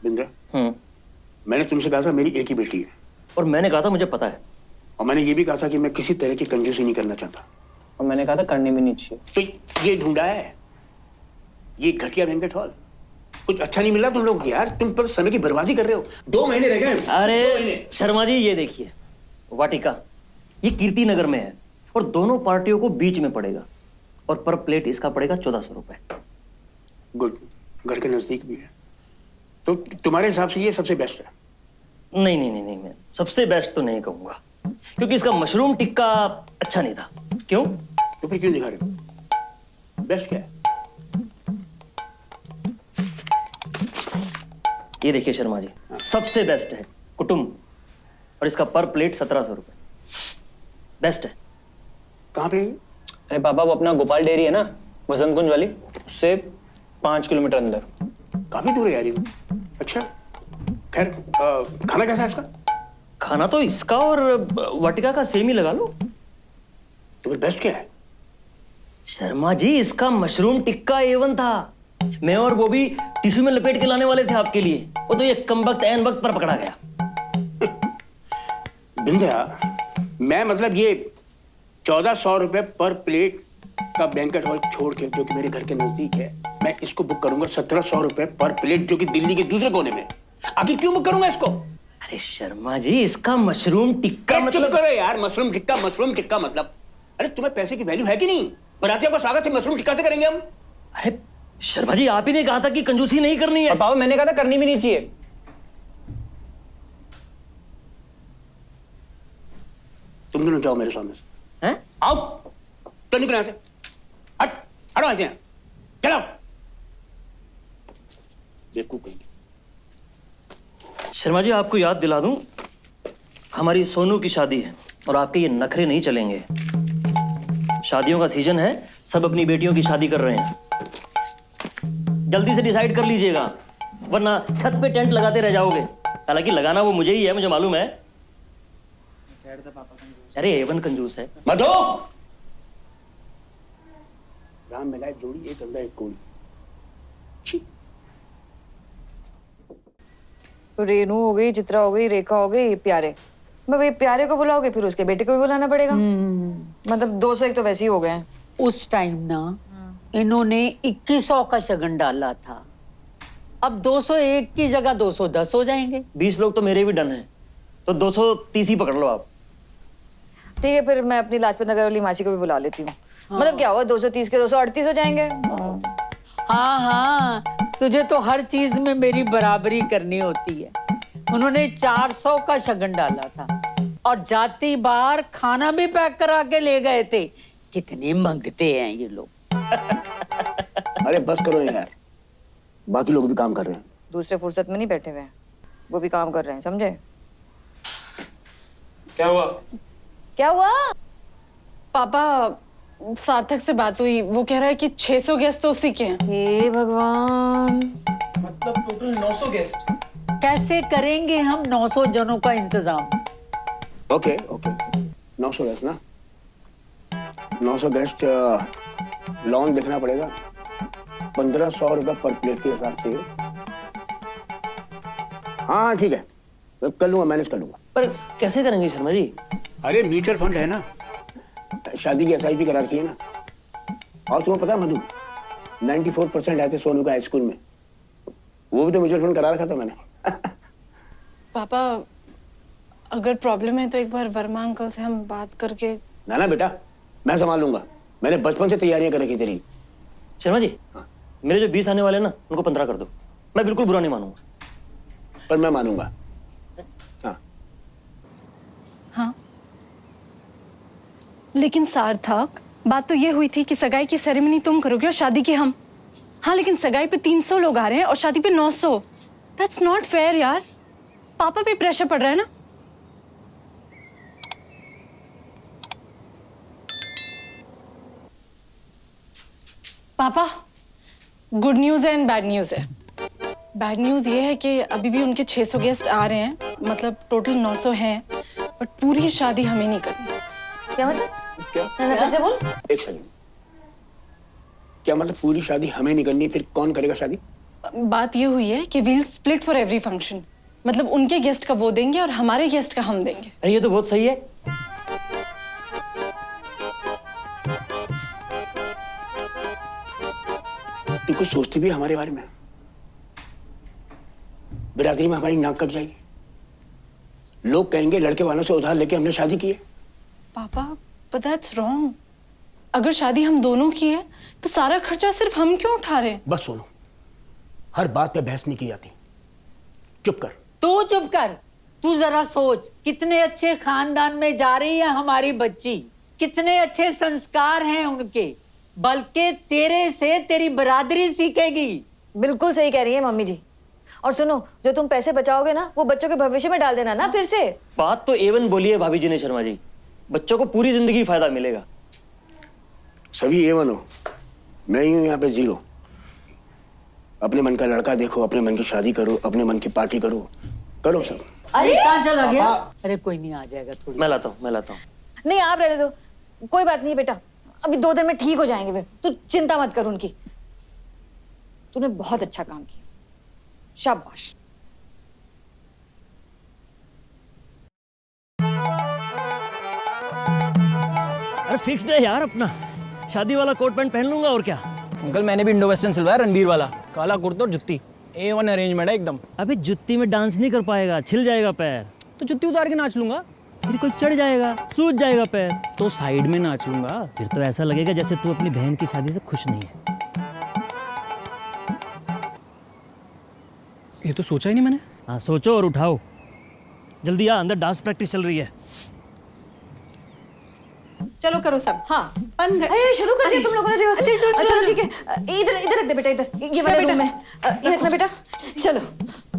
बिंद्रा, मैंने तुमसे कहा था मेरी एक ही बेटी है, और मैंने कहा था मुझे पता है, और मैंने ये भी कहा था कि मैं किसी तरह की कंजूसी नहीं करना चाहता, और मैंने कहा था करनी भी नहीं चाहिए। तो ये ढूंढा है, ये घटिया बैंकेट हॉल। कुछ अच्छा नहीं मिला तुम लोग को यार, तुम पर समय की बर्बादी कर रहे हो। 2 महीने रह गए। 2 अरे महीने। शर्मा जी ये देखिए, वाटिका ये कीर्ति नगर में है और दोनों पार्टियों को बीच में पड़ेगा, और पर प्लेट इसका पड़ेगा 1400 रुपए। गुड, घर के नजदीक भी है, तो तुम्हारे हिसाब से ये सबसे बेस्ट है? नहीं नहीं नहीं नहीं, मैं सबसे बेस्ट तो नहीं कहूंगा, क्योंकि इसका मशरूम टिक्का अच्छा नहीं था। क्यों? तो फिर क्यों दिखा रहे हो? बेस्ट क्या है? ये देखिए शर्मा जी, सबसे बेस्ट है कुटुंब, और इसका पर प्लेट 1700 रुपए। बेस्ट है। कहाँ पे है? अरे पापा, वो अपना गोपाल डेयरी है ना, वसंत कुंज वाली, उससे 5 किलोमीटर अंदर। काफी दूर है यार ये। अच्छा, खैर खाना कैसा है इसका? खाना तो इसका और वाटिका का सेम ही लगा लो। तो फिर बेस्ट क्या है? शर्मा जी इसका मशरूम टिक्का A1 था, मैं और वो भी टिश्यू में लपेट के लाने वाले थे आपके लिए, वो तो ये कम वक्त ऐन वक्त पर पकड़ा गया। बिंद्या, मैं मतलब ये 1400 रुपए पर प्लेट का बैंकेट हॉल छोड़ के, जो कि मेरे घर के नजदीक है, मैं इसको बुक करूंगा 1700 रुपए पर प्लेट, जो कि दिल्ली के दूसरे कोने में। आखिर क्यों बुक करूंगा इसको? अरे शर्मा जी इसका मशरूम टिक्का चुप मतलब। करो यार, मशरूम टिक्का मतलब। अरे तुम्हें पैसे की वैल्यू है कि नहीं? बरातियों का स्वागत से मशरूम टिक्का से करेंगे हम? अरे शर्मा जी आप ही ने कहा था कि कंजूसी नहीं करनी है। और पापा मैंने कहा था करनी भी नहीं चाहिए। तुम दोनों जाओ मेरे सामने से। हैं? आओ, तो निकलो यहाँ से। हट, हटो ऐसे। चलो। बेवकूफ कहेंगे। शर्मा जी आपको याद दिला दूं, हमारी सोनू की शादी है और आपके ये नखरे नहीं चलेंगे। शादियों का सीजन है, सब अपनी बेटियों की शादी कर रहे हैं। जल्दी से डिसाइड कर लीजिएगा, वरना छत पे टेंट लगाते रह जाओगे। हालांकि लगाना वो मुझे ही है, मुझे मालूम है। अरे A1 कंजूस है। मत हो। राम मिलाए जोड़ी, एक अंधा एक कोड़ी। छी। रेनू हो गई, चित्रा हो गई, रेखा हो गई, प्यारे। मैं भाई प्यारे को बुलाओगे, फिर उसके बेटे को भी बुलाना पड़ेगा। मतलब 201 तो वैसे ही हो गए हैं। उस टाइम ना इन्होंने 2100 का शगन डाला था, अब 201 की जगह 210 हो जाएंगे। 20 लोग तो मेरे भी डन हैं, तो 230 ही पकड़ लो आप। ठीक है, फिर मैं अपनी लाजपत नगर वाली मासी को भी बुला लेती हूँ। मतलब क्या हुआ, 230 के 238 हो जाएंगे। हाँ हाँ, तुझे तो हर चीज में मेरी बराबरी करनी होती है। उन्होंने 400 का शगन डाला था और जाती बार खाना भी पैक करा के ले गए थे। कितने मंगते हैं ये लोग। अरे बस करो यार, बाकी लोग भी काम कर रहे हैं। दूसरे फुर्सत में नहीं बैठे हुए हैं, वो भी काम कर रहे हैं, समझे? क्या हुआ? क्या हुआ? पापा सार्थक से बात हुई, वो कह रहा है कि 600 गेस्ट तो उसी के हैं। हे भगवान, मतलब टोटल 900 गेस्ट। कैसे करेंगे हम 900 जनों का इंतजाम? ओके 900 गेस्ट ना, 900 गेस्ट लॉन देखना पड़ेगा। 1500 रुपए पर प्लेट के हिसाब से। हाँ ठीक है, मैं कर लूंगा, मैनेज कर लूंगा। पर कैसे करेंगे शर्मा जी? अरे म्यूचुअल फंड है ना, शादी की SIP करा रखी है ना। और तुम्हें पता है मधु, 94% आए थे सोनू का हाई स्कूल में, वो भी तो म्यूचुअल फंड करा रखा था मैंने। पापा अगर प्रॉब्लम है तो एक बार वर्मा अंकल से हम बात करके। ना बेटा, मैं संभाल लूंगा, मैंने बचपन से तैयारियां कर रखी तेरी। शर्मा जी मेरे जो 20 आने वाले ना, उनको 15 कर दो, मैं बिल्कुल बुरा नहीं मानूंगा। पर मैं मानूंगा। हाँ हाँ, लेकिन सार्थक बात तो ये हुई थी कि सगाई की सेरेमनी तुम करोगे और शादी की हम। हाँ लेकिन सगाई पे 300 लोग आ रहे हैं और शादी पे 900। दैट्स नॉट फेयर यार, पापा पे प्रेशर पड़ रहा है ना। पापा गुड न्यूज़ है एंड बैड न्यूज़ है। बैड न्यूज़ ये है कि अभी भी उनके 600 गेस्ट आ रहे हैं, मतलब टोटल 900 हैं, बट पूरी शादी हमें नहीं करनी। क्या मतलब? क्या? फिर से बोल। एक सेकंड, क्या मतलब पूरी शादी हमें नहीं करनी? फिर कौन करेगा शादी? बात ये हुई है कि we'll split for every function, मतलब उनके गेस्ट का वो देंगे और हमारे गेस्ट का हम देंगे। अरे ये तो बहुत सही है। तू कुछ सोचती भी है हमारे बारे में? बिरादरी में हमारी नाक कट जाएगी। लोग कहेंगे लड़के वालों से उधार लेके हमने शादी की है। पापा बट दैट्स रॉन्ग। अगर शादी हम दोनों की है तो सारा खर्चा सिर्फ हम क्यों उठा रहे हैं? बस सुनो, हर बात पे बहस नहीं की जाती। चुप कर। तू चुप कर। तू जरा सोच, कितने अच्छे खानदान में जा रही है हमारी बच्ची, कितने अच्छे संस्कार हैं उनके, बल्कि तेरे से तेरी बरादरी सीखेगी। बिल्कुल सही कह रही है मम्मी जी। और सुनो, जो तुम पैसे बचाओगे ना वो बच्चों के भविष्य में डाल देना ना फिर से। बात तो एवन बोली है भाभी जी ने शर्मा जी, बच्चों को पूरी जिंदगी फायदा मिलेगा। सभी एवन हो, मैं ही हूं यहाँ पे जीरो। अपने मन का लड़का देखो, अपने मन की शादी करो, अपने मन की पार्टी करो, करो सब। अरे कहाँ चला गया? अरे कोई नहीं, आ जाएगा थोड़ी। मैं लाता हूँ। नहीं आप रहने दो, कोई बात नहीं बेटा, अभी 2 दिन में ठीक हो जाएंगे वे। तू चिंता मत कर उनकी। तूने बहुत अच्छा काम किया, शाबाश। अरे फिक्स्ड है यार अपना, शादी वाला कोट पैंट पहन लूंगा और क्या। अंकल मैंने भी इंडो वेस्टर्न सिलवाया, रणबीर वाला, काला कुर्ता और जुत्ती, A1 अरेंजमेंट है एकदम। अबे जुत्ती में डांस नहीं कर पाएगा, छिल जाएगा पैर। तो जुत्ती उतार के नाच लूंगा। फिर कोई चढ़ जाएगा, सूझ जाएगा पैर। तो साइड में नाच लूंगा। फिर तो ऐसा लगेगा जैसे तू अपनी बहन की शादी से खुश नहीं है। ये तो सोचा ही नहीं मैंने। हाँ सोचो और उठाओ। जल्दी आ, अंदर डांस प्रैक्टिस चल रही है। चलो करो सब। हाँ बंद कर। अरे शुरू कर दिया तुम लोगों ने रिहर्सल। चलो ठीक है, इधर इधर रख दे बेटा, इधर ये वाला रूम में ये रखना बेटा। चलो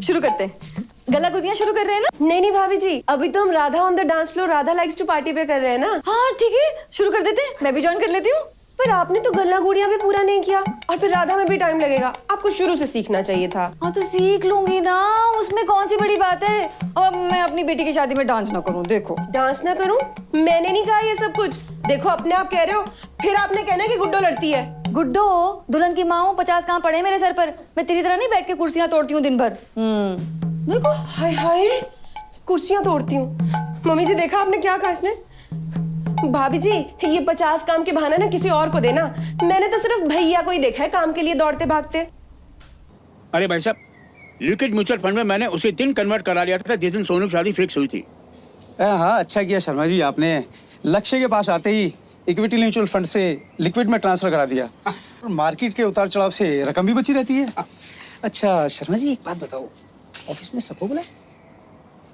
शुरू करते हैं। गला गुदियां शुरू कर रहे हैं ना? नहीं भाभी जी, अभी तो हम Radha on the dance floor, Radha likes to party पे कर रहे हैं ना। हाँ ठीक है, शुरू कर देते हैं। मैं भी ज्वाइन कर लेती हूँ। पर आपने तो गला गुड़िया भी पूरा नहीं किया, और फिर राधा में भी टाइम लगेगा। आपको शुरू से सीखना चाहिए था। हाँ तो सीख लूंगी ना, उसमें कौन सी बड़ी बात है। अब मैं अपनी बेटी की शादी में डांस ना करूँ? देखो डांस ना करूं? मैंने नहीं कहा ये सब कुछ। देखो अपने आप कह रहे हो, फिर आपने कहना है कि गुड्डो लड़ती है। गुड्डो दुल्हन की माँ हूँ, 50 कहाँ पड़े मेरे सर पर। मैं तेरी तरह नहीं बैठ के कुर्सियां तोड़ती हूँ दिन भर। देखो, हाय हाय, कुर्सियां तोड़ती हूँ। मम्मी जी देखा आपने क्या कहा इसने? भाभी जी ये 50 काम के बहाने ना किसी और को देना। मैंने तो सिर्फ भैया को ही देखा है काम के लिए दौड़ते भागते। अरे भाई साहब, लिक्विड म्यूचुअल फंड में मैंने उसी दिन कन्वर्ट करा लिया था जिस दिन सोनू की शादी फिक्स हुई थी। हाँ अच्छा किया शर्मा जी, आपने लक्ष्य के पास आते ही इक्विटी म्यूचुअल फंड से लिक्विड में ट्रांसफर करा दिया। और मार्केट के उतार चढ़ाव से रकम भी बची रहती है। अच्छा शर्मा जी एक बात बताओ, ऑफिस में सबको बुलाए?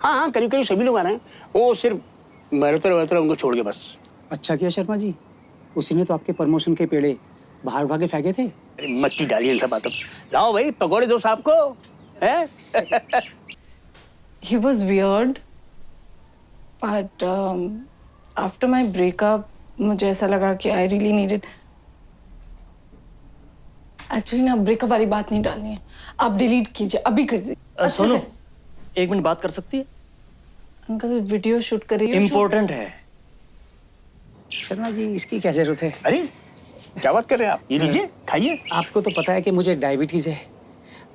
हाँ हाँ, करीब करीब सभी लोग आ रहे हैं। वो सिर्फ मरतरा उनको छोड़ के बस। अच्छा किया शर्मा जी, उसी ने तो आपके प्रमोशन के पेड़े बाहर भागे फेंके थे। अरे मट्टी डालिए इन सब बातों। लाओ भाई पकौड़े दो साहब को। हैं? He was weird, but after my breakup, मुझे ऐसा लगा कि I really needed. Actually ना ब्रेकअप वाली बात नहीं डालनी है, आप डिलीट कीजिए, अभी कर दीजिए। सोनू, 1 मिनट बात कर सकती है? अंकल वीडियो शूट करिए। इम्पोर्टेंट है। शर्मा जी इसकी क्या जरूरत है? अरे क्या बात कर रहे हैं आप? ये लीजिए, खाइए। आपको तो पता है कि मुझे डायबिटीज है,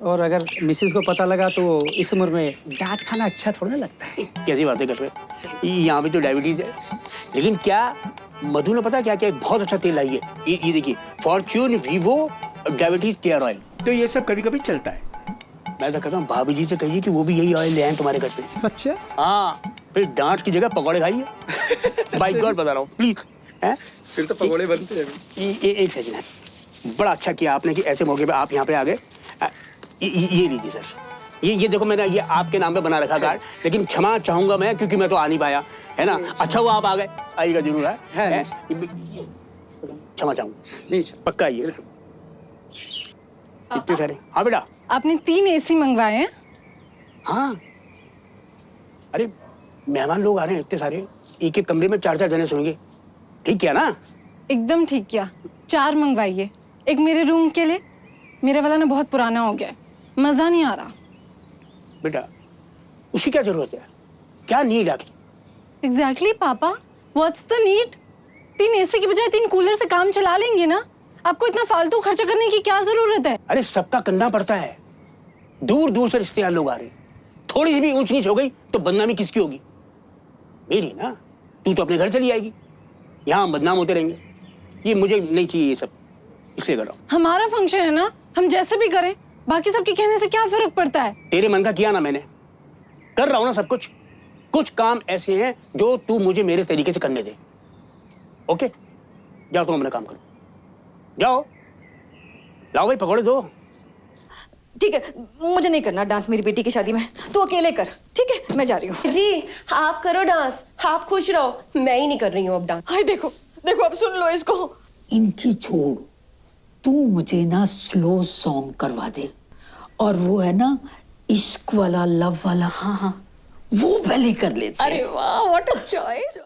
और अगर मिसेस को पता लगा तो इस उम्र में डांट खाना अच्छा थोड़ा ना लगता है। कैसी बातें कर रहे हैं? यहाँ पे तो डायबिटीज है, लेकिन क्या मधु ने पता क्या क्या एक बहुत अच्छा तेल लाई है। ये देखिए, Fortune Vivo diabetes care oil. तो ये सब कभी कभी चलता है। मैं तो कहता हूँ भाभी जी से कहिए कि वो भी यही ऑयल ले आए तुम्हारे घर पे। अच्छा हाँ, फिर डांट की जगह पकौड़े खाइए। बाई गॉड बता रहा हूँ, प्लीज। फिर तो पकौड़े बनते हैं। ये एक सेकंड है, बड़ा अच्छा किया आपने कि ऐसे मौके पे आप यहाँ पे आ गए। ये लीजिए सर, ये देखो मैंने ये आपके नाम पे बना रखा कार्ड, लेकिन क्षमा चाहूंगा मैं क्योंकि मैं तो आ नहीं पाया, है ना। अच्छा वो आप आ गए, आइएगा जरूर है। क्षमा चाहूंगा, नहीं पक्का आइए। इतने सारे? हाँ बेटा। आपने 3 AC मंगवाए हैं? हाँ, अरे मेहमान लोग आ रहे हैं इतने सारे, एक एक कमरे में 4-4 जने सोएंगे। ठीक किया ना? एकदम ठीक किया। 4 मंगवाइए, एक मेरे रूम के लिए, मेरा वाला ना बहुत पुराना हो गया है, मजा नहीं आ रहा। बेटा उसी क्या जरूरत है, क्या नीड आखिर? एग्जैक्टली पापा, व्हाट्स द नीड? 3 AC की बजाय 3 कूलर से काम चला लेंगे ना। आपको इतना फालतू खर्चा करने की क्या जरूरत है? अरे सबका करना पड़ता है, दूर दूर से रिश्तेदार लोग आ रहे हैं। थोड़ी सी भी ऊंच नीच हो गई तो बदनामी किसकी होगी? मेरी ना। तू तो अपने घर चली आएगी, यहाँ हम बदनाम होते रहेंगे। ये मुझे नहीं चाहिए ये सब, इसलिए कर रहा हूँ। हमारा फंक्शन है ना, हम जैसे भी करें, बाकी सबके कहने से क्या फर्क पड़ता है? तेरे मन का किया ना मैंने, कर रहा हूँ ना सब कुछ। कुछ काम ऐसे हैं जो तू मुझे मेरे तरीके से करने दे। ओके, जाओ तुम अपना काम करो, जाओ। लाओ भाई पकौड़े दो। ठीक है, मुझे नहीं करना डांस मेरी बेटी की शादी में, तू अकेले कर। ठीक है, मैं जा रही हूँ। जी आप करो डांस, आप खुश रहो, मैं ही नहीं कर रही हूँ अब डांस। हाय देखो देखो, अब सुन लो इसको। इनकी छोड़, तू मुझे ना स्लो सॉन्ग करवा दे, और वो है ना इश्क वाला, लव वाला, हाँ हाँ, वो पहले कर लेते हैं। अरे वाह, व्हाट अ चॉइस।